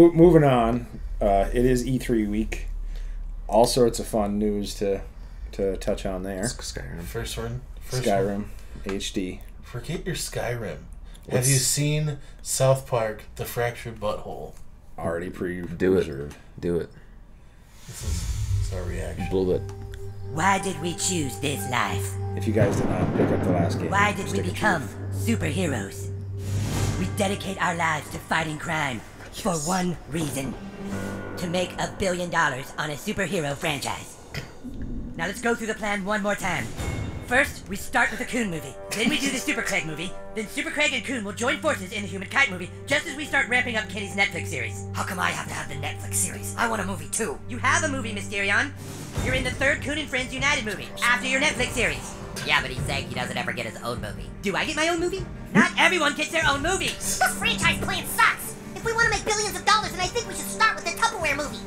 Moving on, it is E3 week. All sorts of fun news to touch on there. Skyrim. Skyrim HD. Forget your Skyrim. Have you seen South Park: The Fractured Butthole? Already Do it. Do it. This is our reaction. Bullet. Why did we choose this life? If you guys did not pick up the last game, Why did we stick it become superheroes? We dedicate our lives to fighting crime for one reason: to make $1 billion on a superhero franchise. Now let's go through the plan one more time. First, we start with the Coon movie. Then we do the Super Craig movie. Then Super Craig and Coon will join forces in the Human Kite movie just as we start ramping up Kenny's Netflix series. How come I have to have the Netflix series? I want a movie too. You have a movie, Mysterion. You're in the third Coon and Friends United movie after your Netflix series. Yeah, but he's saying he doesn't ever get his own movie. Do I get my own movie? Not everyone gets their own movie. This franchise plan sucks. If we want to make billions of dollars, then I think we should start with the Tupperware movie.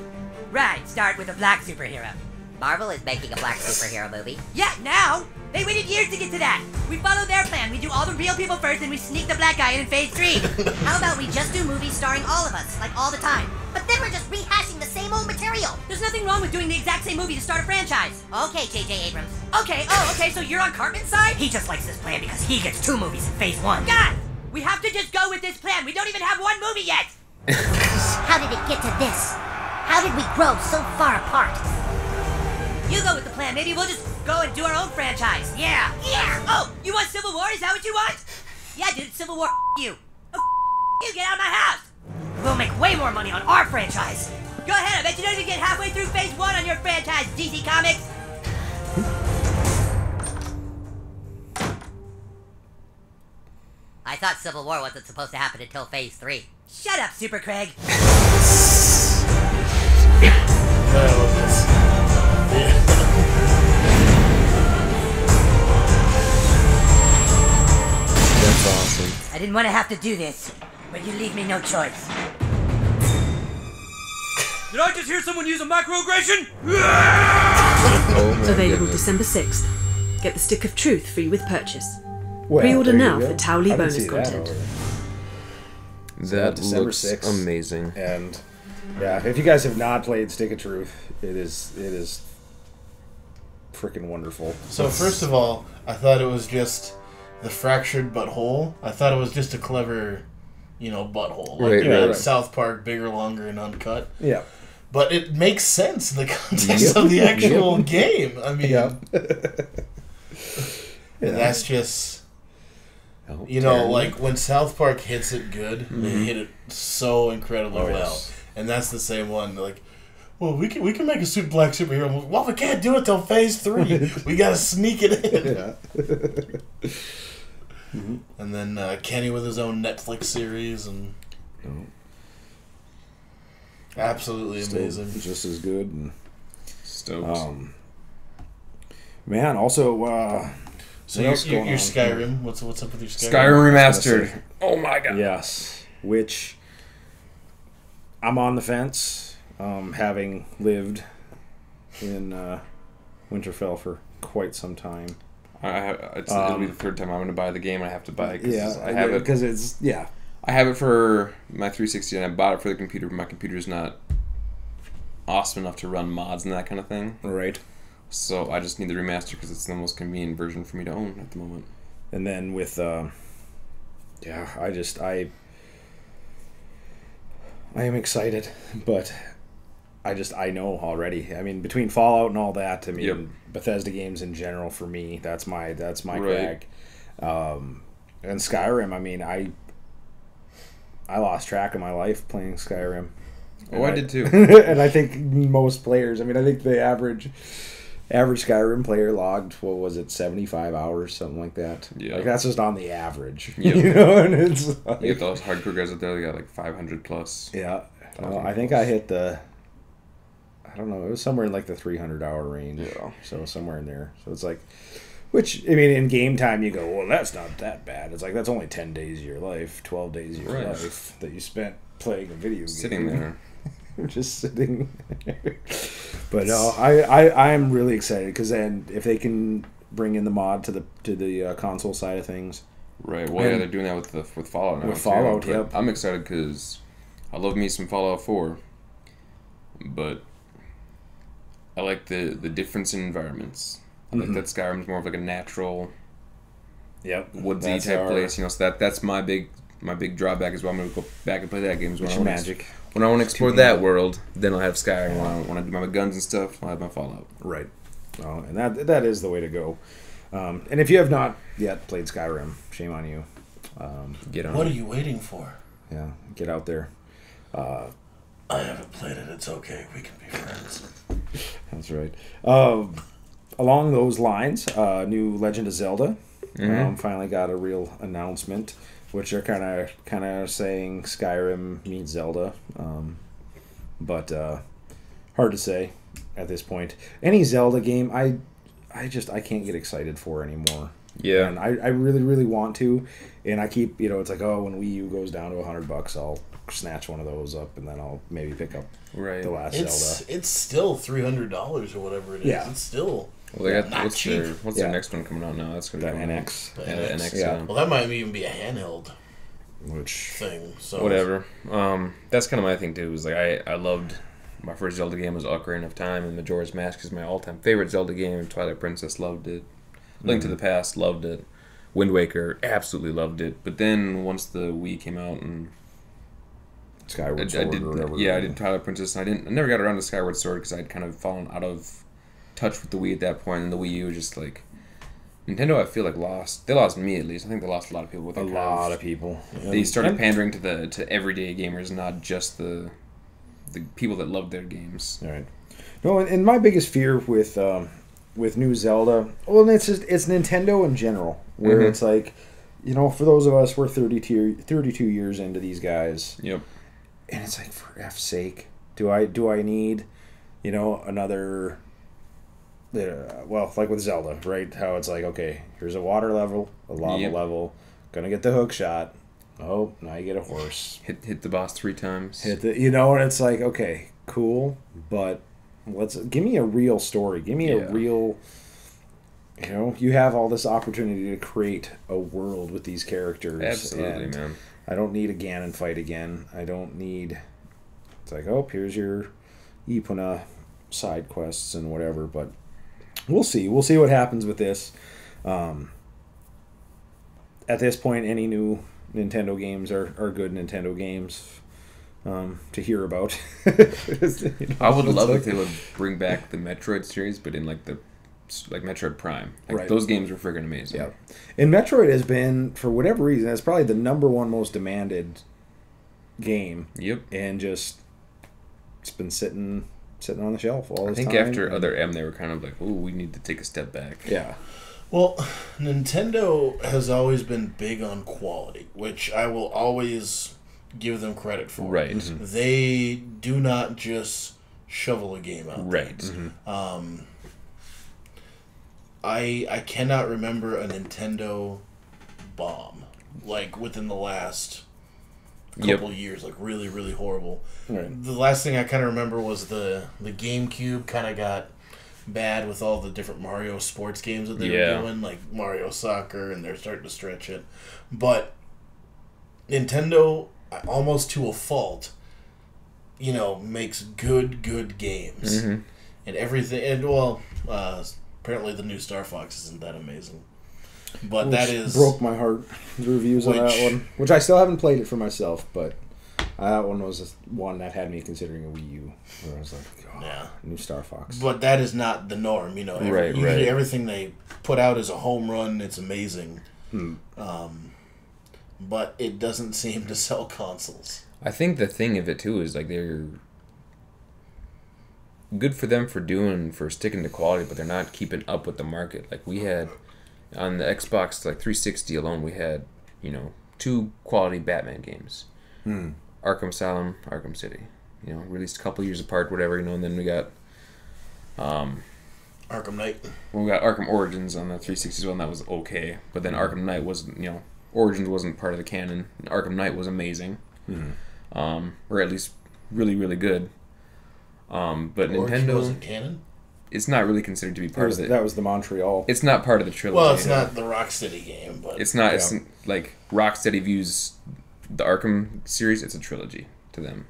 Right, start with a black superhero. Marvel is making a black superhero movie. Yeah, now! They waited years to get to that! We follow their plan. We do all the real people first, and we sneak the black guy in phase 3. How about we just do movies starring all of us, like all the time? But then we're just rehashing the same old material. There's nothing wrong with doing the exact same movie to start a franchise. Okay, J.J. Abrams. Okay, so you're on Cartman's side? He just likes this plan because he gets 2 movies in phase 1. God! We have to just go with this plan. We don't even have one movie yet! How did it get to this? How did we grow so far apart? You go with the plan. Maybe we'll just go and do our own franchise. Yeah! Oh, you want Civil War? Is that what you want? Yeah, dude, Civil War, you. Oh, you, get out of my house! We'll make way more money on our franchise. Go ahead, I bet you don't even get halfway through phase 1 on your franchise, DC Comics! I thought Civil War wasn't supposed to happen until phase 3. Shut up, Super Craig! I love this. That's awesome. I didn't want to have to do this, but you leave me no choice. Did I just hear someone use a microaggression? Oh my Available goodness. December 6th. Get the Stick of Truth free with purchase. Well, Pre-order there you now go. for Towley I didn't bonus see that content. already. That December looks 6th. amazing. And yeah, if you guys have not played Stick of Truth, it is freaking wonderful. So first of all, I thought it was just the fractured butthole. I thought it was just a clever, butthole. Like, Right. South Park, bigger, longer, and uncut. Yeah. But it makes sense in the context of the actual game. I mean, Yeah. and that's just, Oh, like when South Park hits it good, they hit it so incredibly Oh, well. yes. And that's the same one. Like, well, we can make a black superhero. Well, we can't do it till phase 3. We gotta sneak it in. Yeah. And then Kenny with his own Netflix series and absolutely amazing. Still just as good. And, Stoked. man, also, So what else your going on? Skyrim, what's up with your Skyrim? Skyrim I was Remastered. gonna say- Oh my god. yes, which I'm on the fence, having lived in Winterfell for quite some time. It'll be the third time I'm going to buy the game. I have to buy it because I have it. because it's I have it for my 360, and I bought it for the computer, but my computer's not awesome enough to run mods and that kind of thing. right. So I just need the remaster because it's the most convenient version for me to own at the moment. And then with I am excited, but I know already. I mean, between Fallout and all that, I mean, Yep. Bethesda games in general for me, that's my Right. crack. And Skyrim, I mean, I lost track of my life playing Skyrim. Oh, I did too. And I think most players, I mean, I think the average Skyrim player logged, what was it, 75 hours, something like that. Yeah. Like, that's just on the average. Yep. And it's like, You get those hardcore guys out there, they got like 500 plus. yeah. Well, I think I hit I don't know, it was somewhere in like the 300-hour range. Yeah. So somewhere in there. So it's like, which, I mean, in game time you go, well, that's not that bad. It's like, that's only 10 days of your life, 12 days of your Right. life that you spent playing a video game. Sitting there. Just sitting. But no, I'm really excited because then if they can bring in the mod to the console side of things, Right. Well, yeah, And- they're doing that with Fallout now. With too, Fallout, but yep. I'm excited because I love me some Fallout 4, but I like the difference in environments. I like that Skyrim's more of like a natural, woodsy That's type our- place. So that's my big drawback as well. I'm gonna go back and play that game. When I wanna Magic. when I want to explore that world, then I'll have Skyrim. When I do my guns and stuff, I'll have my Fallout. Right. Oh, and that is the way to go. And if you have not yet played Skyrim, shame on you. Get on. What are you waiting for? Yeah, get out there. I haven't played it. It's okay. We can be friends. That's right. Along those lines, new Legend of Zelda finally got a real announcement, which are kind of saying Skyrim meets Zelda, but hard to say at this point. Any Zelda game, I can't get excited for anymore. Yeah. And I really, really want to, and I keep, it's like, oh, when Wii U goes down to $100, I'll snatch one of those up, and then I'll maybe pick up the last Zelda. It's still $300 or whatever it is. Yeah. It's still Well, they got not cheap. what's their next one coming out now? That's gonna That be NX, The NX. NX. Yeah. Well, that might even be a handheld which thing. So Whatever. That's kind of my thing too. Is like I loved my first Zelda game was Ocarina of Time, and Majora's Mask is my all-time favorite Zelda game. Twilight Princess, loved it. Link to the Past, loved it. Wind Waker, absolutely loved it. But then once the Wii came out and Skyward Sword or whatever. I did Twilight Princess, and I never got around to Skyward Sword because I'd kind of fallen out of touch with the Wii at that point, and the Wii U was just like Nintendo. I feel like lost. They lost me at least. I think they lost a lot of people with A that lot of people. They started pandering to everyday gamers, not just the people that love their games. All right. No, and my biggest fear with new Zelda, well, it's Nintendo in general, where it's like, for those of us, we're 32 years into these guys, Yep. and it's like, for F's sake, do I need, another, well, like with Zelda, right? How it's like, okay, here's a water level, a lava level, gonna get the hook shot. Oh, now you get a horse. Hit the boss 3 times. And it's like, okay, cool, but give me a real story. Give me a real, you have all this opportunity to create a world with these characters. Absolutely, and man. I don't need a Ganon fight again. I don't need, it's like, oh, here's your Epona side quests and whatever, but we'll see. We'll see what happens with this. At this point, any new Nintendo games are good Nintendo games to hear about. I would love if they would bring back the Metroid series, but in like Metroid Prime. Right. Those games are freaking amazing. Yeah, and Metroid has been, for whatever reason, it's probably the number one most demanded game. Yep. And it's been sitting on the shelf all this time. I think after Other M, they were kind of like, "Ooh, we need to take a step back." Yeah. Well, Nintendo has always been big on quality, which I will always give them credit for. Right. They do not just shovel a game out. Right. Mm-hmm. I cannot remember a Nintendo bomb like within the last couple years, like really, really horrible. Right. The last thing I kind of remember was the GameCube kind of got bad with all the different Mario sports games that they were doing, like Mario Soccer, and they're starting to stretch it. But Nintendo, almost to a fault, makes good games. Mm-hmm. And everything, and apparently the new Star Fox isn't that amazing. But that is... broke my heart, the reviews on that one. Which I still haven't played it for myself, but that one was one that had me considering a Wii U. Where I was like, new Star Fox. But that is not the norm, Usually everything they put out is a home run. It's amazing. But it doesn't seem to sell consoles. I think the thing of it too is like they're good for them for sticking to quality, but they're not keeping up with the market. Like we had on the Xbox 360 alone, we had 2 quality Batman games, Arkham Asylum, Arkham City. Released a couple years apart, whatever. And then we got Arkham Knight. Well, we got Arkham Origins on the 360 as well, and that was okay. But then Arkham Knight wasn't, Origins wasn't part of the canon. Arkham Knight was amazing, or at least really, really good. But Origins Nintendo wasn't canon. It's not really considered to be part of it. That was the Montreal. It's not part of the trilogy. Well, it's not the Rocksteady game, but it's not. It's like Rocksteady views the Arkham series. It's a trilogy to them.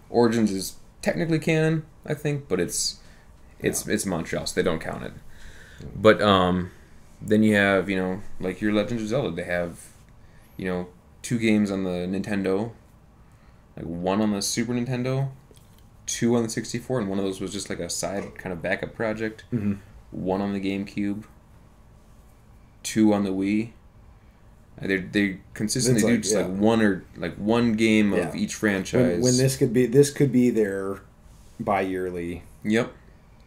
Origins is technically canon, I think, but it's Montreal, so they don't count it. But then you have, you know, like your Legend of Zelda. They have, you know, 2 games on the Nintendo, like 1 on the Super Nintendo, 2 on the 64, and one of those was just like a side kind of backup project. 1 on the GameCube, 2 on the Wii. They consistently do just like one game of each franchise. When this could be their bi-yearly. Yep.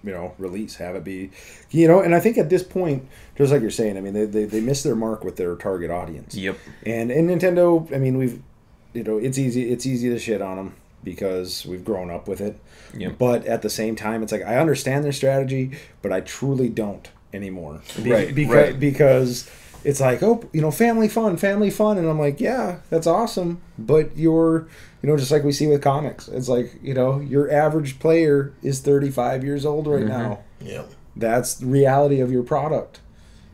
You know, release, have it be, you know, and I think at this point, just like you're saying, I mean, they missed their mark with their target audience. Yep. And in Nintendo, I mean, we've, you know, it's easy to shit on them because we've grown up with it. Yep. But at the same time, it's like I understand their strategy, but I truly don't anymore. Because it's like, oh, you know, family fun, and I'm like, yeah, that's awesome, but you're, you know, just like we see with comics, it's like, you know, your average player is 35 years old right now. Yep. That's the reality of your product.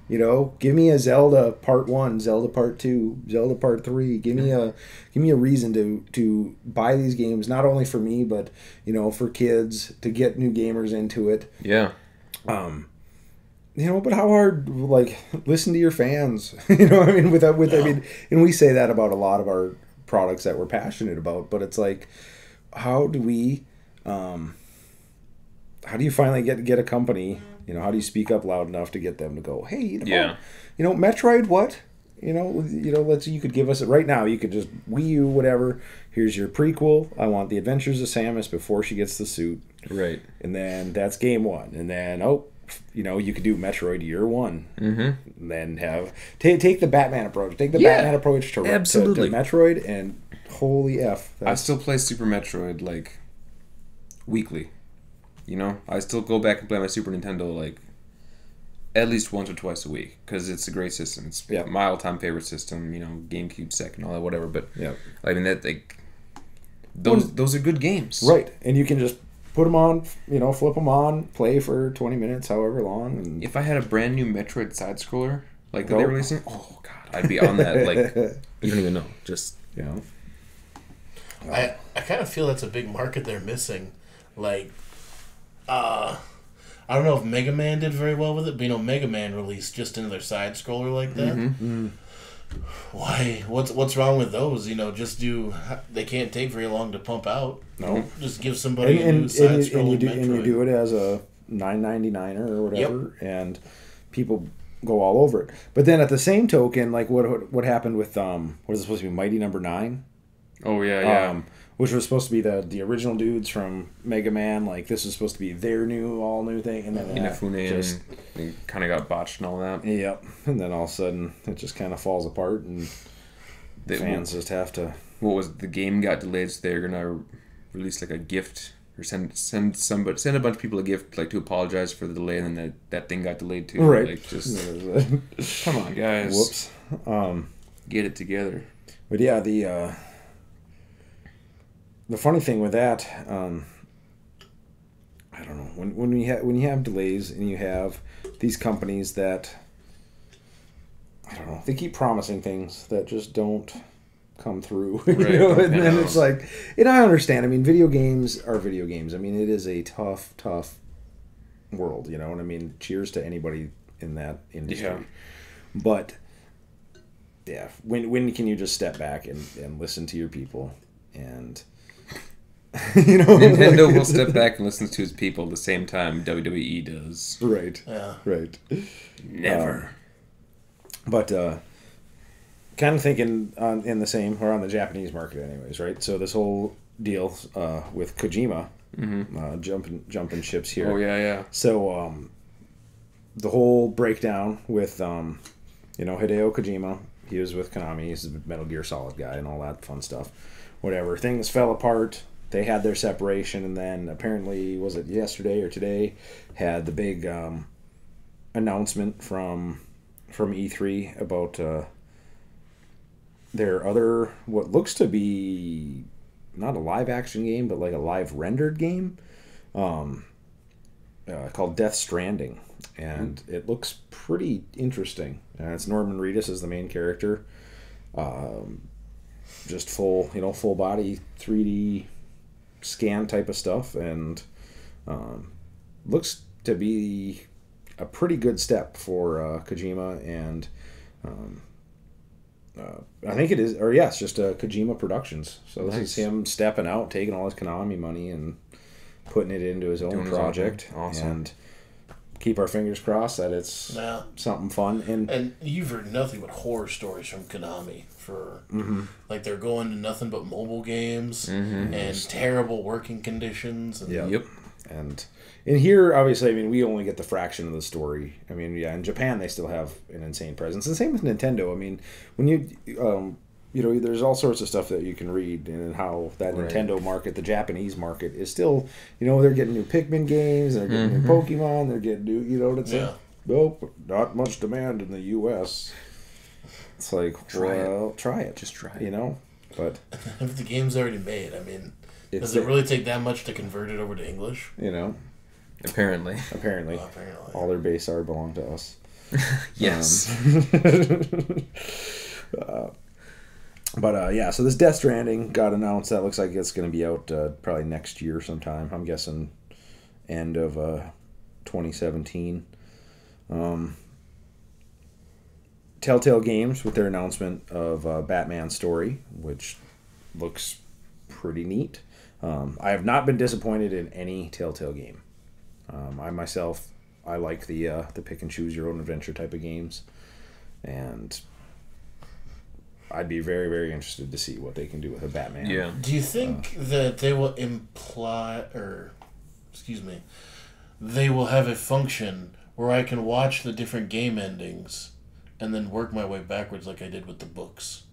You know, give me a Zelda Part 1, Zelda Part 2, Zelda Part 3. Give me a reason to buy these games, not only for me, but, you know, for kids, to get new gamers into it. Yeah. You know, but how hard, like, listen to your fans. You know what I mean? I mean, and we say that about a lot of our products that we're passionate about, but it's like, how do you finally get a company, you know, how do you speak up loud enough to get them to go, hey, you know, Metroid, what? You know, you could give us it right now. You could just Wii U, whatever. Here's your prequel. I want the Adventures of Samus before she gets the suit. Right. And then that's game 1. And then, you know, you could do Metroid Year 1. And then take the Batman approach. Take the Batman approach to Metroid, and holy F. I still play Super Metroid, like, weekly. You know? I still go back and play my Super Nintendo, like, at least once or twice a week, because it's a great system. It's my all-time favorite system, you know, GameCube second, all that, whatever. But, I mean, that, like, those are good games. Right. And you can just put them on, you know, flip them on, play for 20 minutes, however long. And if I had a brand new Metroid side-scroller, like they're releasing, oh, God, I'd be on that, like, you don't even know. Just, you know. I kind of feel that's a big market they're missing. Like, I don't know if Mega Man did very well with it, but, you know, Mega Man released just another side-scroller like that. Why? What's wrong with those? You know, just they can't take very long to pump out. No. Just give somebody a new side-scrolling Metroid. And you do it as a $9.99 or whatever, and people go all over it. But then at the same token, like what happened with what is it supposed to be, Mighty Number 9? Oh yeah. Which was supposed to be the original dudes from Mega Man. Like, this was supposed to be their all new thing, and then Inafune just kind of got botched and all that. Yep. And then all of a sudden, it just kind of falls apart, and the fans just have to. What was it? The game got delayed, so they're gonna release like a gift or send a bunch of people a gift, like, to apologize for the delay, and then that thing got delayed too. Right. Like, just come on, guys. Whoops. Get it together. But yeah, the funny thing with that, I don't know, when you have delays and you have these companies that, I don't know, they keep promising things that just don't come through. Right. You know? And then it's like, and I understand. I mean, video games are video games. I mean, it is a tough world, you know. And I mean, cheers to anybody in that industry. Yeah. But yeah, when can you just step back and listen to your people and you know, Nintendo will step back and listen to his people the same time WWE does. Right. Yeah. Right. Never. But kind of thinking in the same, or on the Japanese market anyways, right? So this whole deal with Kojima, jumping ships here. Oh, yeah. So the whole breakdown with, you know, Hideo Kojima, he was with Konami, he's a Metal Gear Solid guy and all that fun stuff. Whatever. Things fell apart. They had their separation, and then apparently, was it yesterday or today, had the big announcement from E3 about their other, what looks to be not a live action game, but like a live rendered game called Death Stranding, and it looks pretty interesting. It's Norman Reedus as the main character. just full body 3D scan type of stuff, and looks to be a pretty good step for Kojima, and I think it is, or yes, just Kojima Productions. So this is him stepping out, taking all his Konami money and putting it into his own project. Awesome. And keep our fingers crossed that it's something fun. And you've heard nothing but horror stories from Konami for like they're going to nothing but mobile games and terrible working conditions. And Yep. And in here, obviously, I mean, we only get the fraction of the story. I mean, yeah, in Japan, they still have an insane presence. The same with Nintendo. I mean, when you, there's all sorts of stuff that you can read and how that Nintendo market, the Japanese market, is still, they're getting new Pikmin games, they're getting new Pokemon, they're getting new, nope, not much demand in the U.S. It's like, try it. Just try it. But if the game's already made, I mean, does it really take that much to convert it over to English? Apparently. All their base art belong to us. Yes. So this Death Stranding got announced. That looks like it's going to be out probably next year sometime. I'm guessing end of 2017. Telltale Games with their announcement of Batman Story, which looks pretty neat. I have not been disappointed in any Telltale game. I like the pick and choose your own adventure type of games, and I'd be very, very interested to see what they can do with a Batman. Yeah. Do you think that they will they will have a function where I can watch the different game endings and then work my way backwards like I did with the books?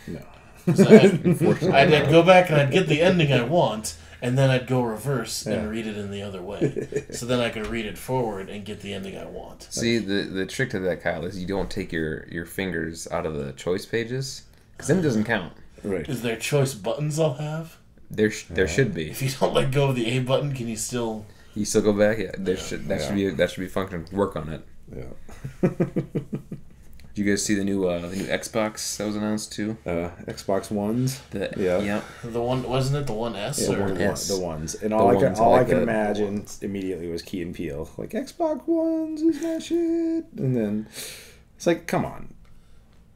No. I'd go back and I'd get the ending I want, and then I'd go reverse and read it in the other way. So then I could read it forward and get the ending I want. See, the trick to that, Kyle, is you don't take your fingers out of the choice pages, because then it doesn't count. Right. Is there choice buttons I'll have? There should be. If you don't let go of the A button, can you still... You still go back? Yeah. That should be function. Work on it. Yeah. Did you guys see the new Xbox that was announced too? Xbox Ones. Yeah. The one, wasn't it the One S? Yeah, the ones. And all I can imagine immediately was Key and Peele. Like, Xbox Ones is my shit. And then it's like, come on.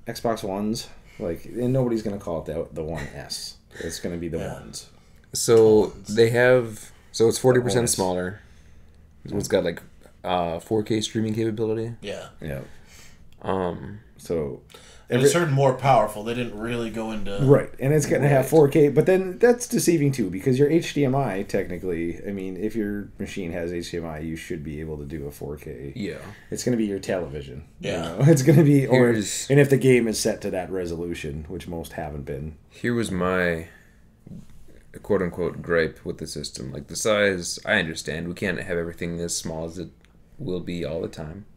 Xbox Ones? Like, and nobody's going to call it the One S. It's going to be the Ones. So they have... So it's 40% smaller. It's got like 4K streaming capability. Yeah. Yeah. So it's certain more powerful. They didn't really go into and it's going to have 4K, but then that's deceiving too, because your HDMI technically, I mean, if your machine has HDMI, you should be able to do a 4K. Yeah, it's going to be your television. Yeah, it's going to be, and if the game is set to that resolution, which most haven't been. Here was my quote unquote gripe with the system. Like the size, I understand we can't have everything as small as it will be all the time.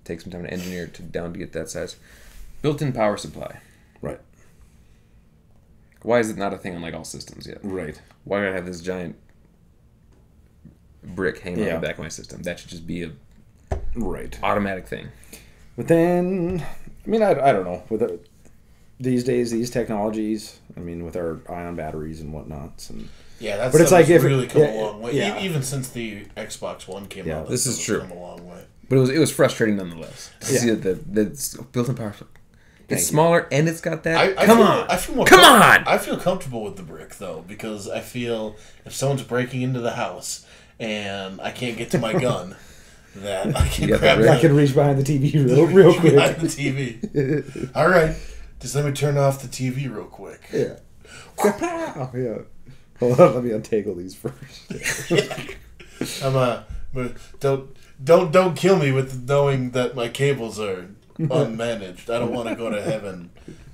Take some time to engineer it down to get that size. Built-in power supply. Right. Why is it not a thing on like all systems yet? Right. Why do I have this giant brick hanging on the back of my system? That should just be a automatic thing. But then, I mean, I don't know. With these days, these technologies, I mean, with our ion batteries and whatnots, and that's really come a long way. Yeah. Even since the Xbox One came out, this is true. Come a long way. But it was frustrating nonetheless to see that the built-in power. It's smaller and it's got that. I feel comfortable with the brick though, because I feel if someone's breaking into the house and I can't get to my gun, that I can I can reach behind the TV real quick. Behind the TV. All right, just let me turn off the TV real quick. Yeah. Yeah. Hold on, let me untangle these first. Don't kill me with knowing that my cables are unmanaged. I don't want to go to heaven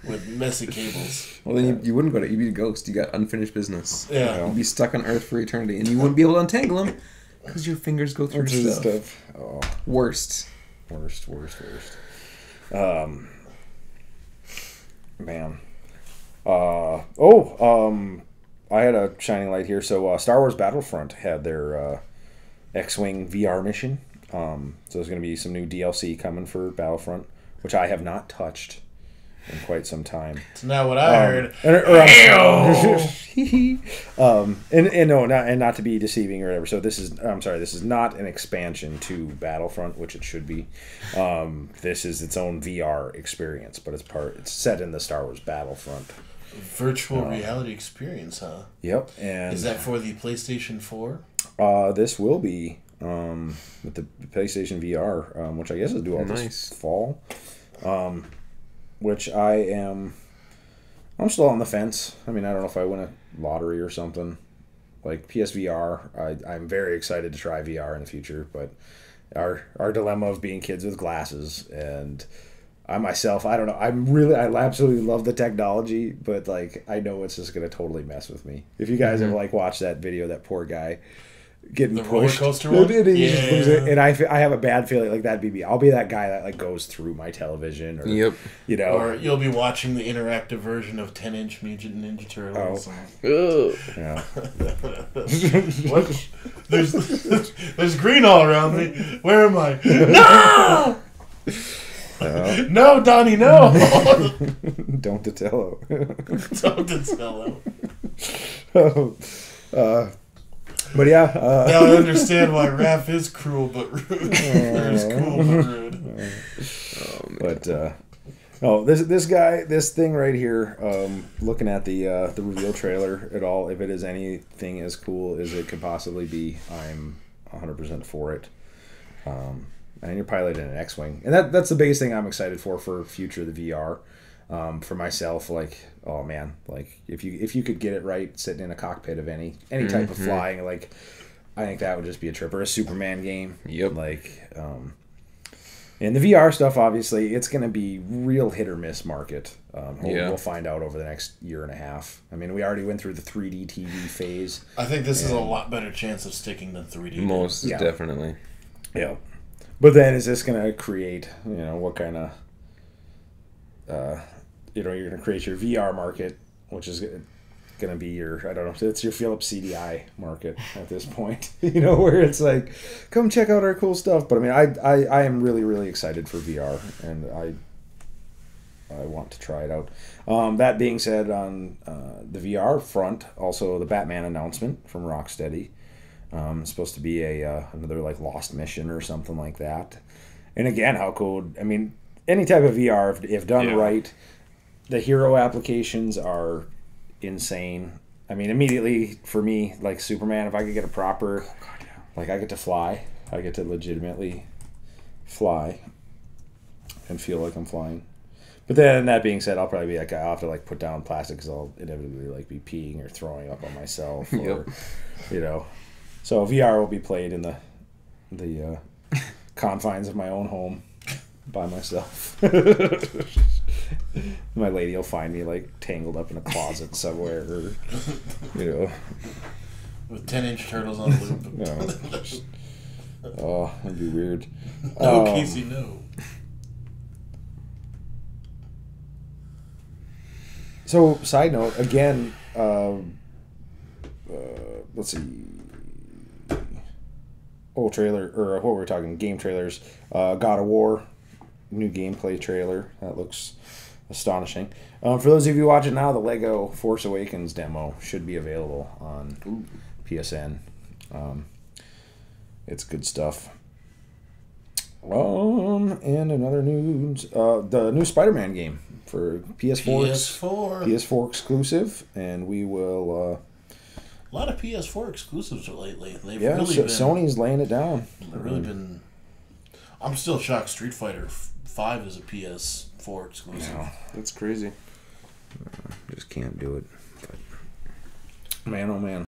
with messy cables. Well, then you wouldn't go to. You'd be a ghost. You got unfinished business. Yeah. You'd be stuck on Earth for eternity, and you wouldn't be able to untangle them because your fingers go through stuff. Oh. Worst. Man. I had a shining light here. So Star Wars Battlefront had their X-Wing VR mission. So there's going to be some new DLC coming for Battlefront, which I have not touched. in quite some time. It's not what I heard. Not to be deceiving or whatever. So this is not an expansion to Battlefront, which it should be. This is its own VR experience, but it's set in the Star Wars Battlefront. Virtual reality experience, huh? Yep. And is that for the PlayStation 4? This will be with the PlayStation VR, which I guess is due out this fall. Which I'm still on the fence. I mean, I don't know if I win a lottery or something. Like PSVR, I'm very excited to try VR in the future, but our dilemma of being kids with glasses, and I myself, I don't know. I absolutely love the technology, but like I know it's just gonna totally mess with me. If you guys ever like watched that video, that poor guy getting the pushed, roller coaster one? And I have a bad feeling like that'd be me. I'll be that guy that like goes through my television, or you know, or you'll be watching the interactive version of 10-inch Mutant Ninja Turtles. Yeah. What? There's green all around me. Where am I? No! No, Donnie, no! Don't Tatello. Don't Tatello. But yeah. Now I understand why Raph is cruel but rude. Or is cool but rude. This thing right here, looking at the reveal trailer at all, if it is anything as cool as it could possibly be, I'm 100% for it. And you're piloting an X-Wing. And that's the biggest thing I'm excited for future of the VR. For myself, like, oh man, like if you could get it right, sitting in a cockpit of any type of flying, like I think that would just be a trip. Or a Superman game. Yep. Like, and the VR stuff, obviously, it's going to be real hit or miss market. We'll find out over the next year and a half. I mean, we already went through the 3D TV phase. I think this is a lot better chance of sticking than 3D. Most definitely. Yeah. But then is this going to create, what kind of, you're going to create your VR market, which is going to be your, I don't know, it's your Philips CDI market at this point, where it's like, come check out our cool stuff. But I mean, I am really, really excited for VR, and I want to try it out. That being said, on the VR front, also the Batman announcement from Rocksteady. It's supposed to be another like Lost Mission or something like that. And again, how cool! I mean, any type of VR, if done right, the hero applications are insane. I mean, immediately for me, like Superman, if I could get a proper, like I get to fly, I get to legitimately fly and feel like I'm flying. But then that being said, I'll probably be like, I'll have to like put down plastic because I'll inevitably like be peeing or throwing up on myself, or So VR will be played in the confines of my own home by myself. My lady will find me like tangled up in a closet somewhere, or with 10-inch turtles on a loop. Oh, that'd be weird. No, Casey, no. So, side note again. Let's see. Old trailer, or what we're talking, game trailers. God of War, new gameplay trailer. That looks astonishing. For those of you watching now, the Lego Force Awakens demo should be available on PSN. It's good stuff. And another news, the new Spider-Man game for PS4 exclusive, and we will. A lot of PS4 exclusives lately. They've Sony's laying it down. They've really been. I'm still shocked. Street Fighter 5 is a PS4 exclusive. Yeah, that's crazy. Just can't do it. But, man, oh man.